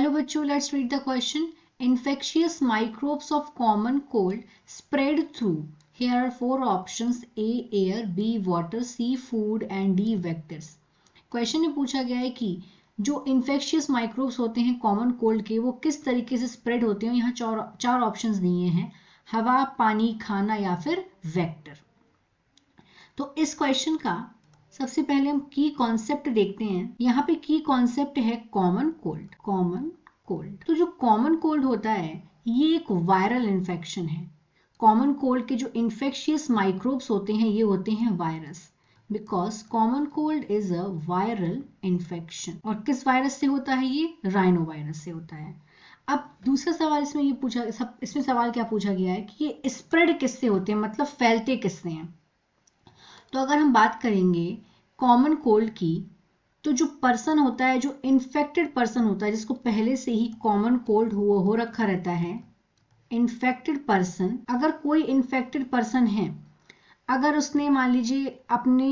Hello बच्चों, let's read the question. Infectious microbes of common cold spread through. Here are four options: A. air, B. water, C. food and D. vectors. Question में पूछा गया है कि जो infectious microbes होते हैं common cold के वो किस तरीके से स्प्रेड होते हैं. यहाँ चार ऑप्शंस दिए हैं: हवा, पानी, खाना या फिर वेक्टर. तो इस क्वेश्चन का सबसे पहले हम की कॉन्सेप्ट देखते हैं. यहाँ पे की कॉन्सेप्ट है कॉमन कोल्ड. कॉमन कोल्ड, तो जो कॉमन कोल्ड होता है ये एक वायरल इन्फेक्शन है. कॉमन कोल्ड के जो इन्फेक्शियस माइक्रोब्स होते हैं ये होते हैं virus, because common cold is a viral infection. और किस वायरस से होता है ये? राइनो वायरस से होता है. अब दूसरा सवाल इसमें ये पूछा, इसमें सवाल क्या पूछा गया है कि ये स्प्रेड किससे होते हैं, मतलब फैलते किससे हैं. तो अगर हम बात करेंगे कॉमन कोल्ड की, तो जो पर्सन होता है, जो इन्फेक्टेड पर्सन होता है, जिसको पहले से ही कॉमन कोल्ड हो रखा रहता है, इन्फेक्टेड पर्सन, अगर कोई इन्फेक्टेड पर्सन है, अगर उसने मान लीजिए अपने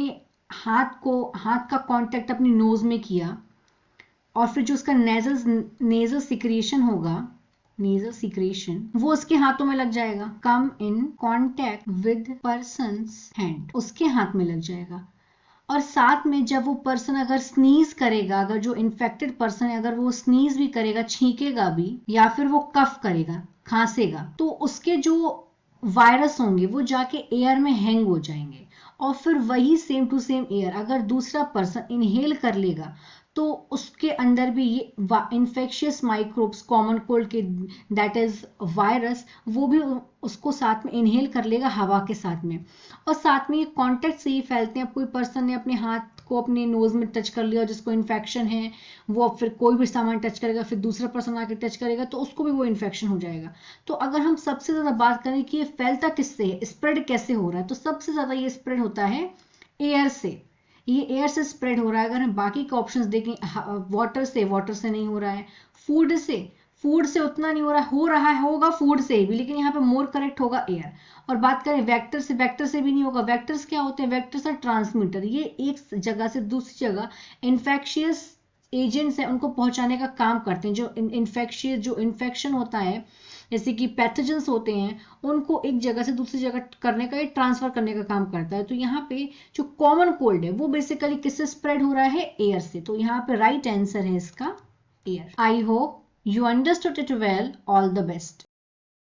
हाथ का कांटेक्ट अपनी नोज में किया और फिर जो उसका नेजल सिक्रेशन होगा, नेजल सिक्रेशन, वो उसके हाथों में लग जाएगा. Come in contact with person's hand, उसके हाथ में लग जाएगा. और साथ में जब वो पर्सन अगर स्नीज करेगा, अगर जो इन्फेक्टेड पर्सन है अगर वो स्नीज भी करेगा, छींकेगा भी, या फिर वो कफ करेगा, खांसेगा, तो उसके जो वायरस होंगे वो जाके एयर में हैंग हो जाएंगे. और फिर वही सेम टू सेम एयर अगर दूसरा पर्सन इनहेल कर लेगा तो उसके अंदर भी ये इन्फेक्शियस माइक्रोब्स कॉमन कोल्ड के, दैट इज वायरस, वो भी उसको साथ में इनहेल कर लेगा हवा के साथ में. और साथ में ये कांटेक्ट से ही फैलते हैं. कोई पर्सन ने अपने हाथ को अपने नोज में टच कर लिया जिसको इन्फेक्शन है, वो फिर कोई भी सामान टच करेगा, फिर दूसरा पर्सन आके टच करेगा तो उसको भी वो इन्फेक्शन हो जाएगा. तो अगर हम सबसे ज्यादा बात करें कि ये फैलता किससे है, स्प्रेड कैसे हो रहा है, तो सबसे ज्यादा ये स्प्रेड होता है एयर से. ये एयर से स्प्रेड हो रहा है. अगर हम बाकी के ऑप्शंस देखें, वाटर से नहीं हो रहा है. फूड से उतना नहीं हो रहा है, होगा फूड से भी, लेकिन यहाँ पे मोर करेक्ट होगा एयर. और बात करें वेक्टर से भी नहीं होगा. वेक्टर्स क्या होते हैं? Vectors are transmitter. ये एक जगह से दूसरी जगह इन्फेक्शियस एजेंट्स हैं उनको पहुंचाने का काम करते हैं. जो इन्फेक्शन होता है, जैसे कि पैथोजेंस होते हैं, उनको एक जगह से दूसरी जगह करने का, ट्रांसफर करने का काम करता है. तो यहाँ पे जो कॉमन कोल्ड है वो बेसिकली किससे स्प्रेड हो रहा है? एयर से. तो यहाँ पे राइट आंसर है इसका air. I hope you understood it well. All the best.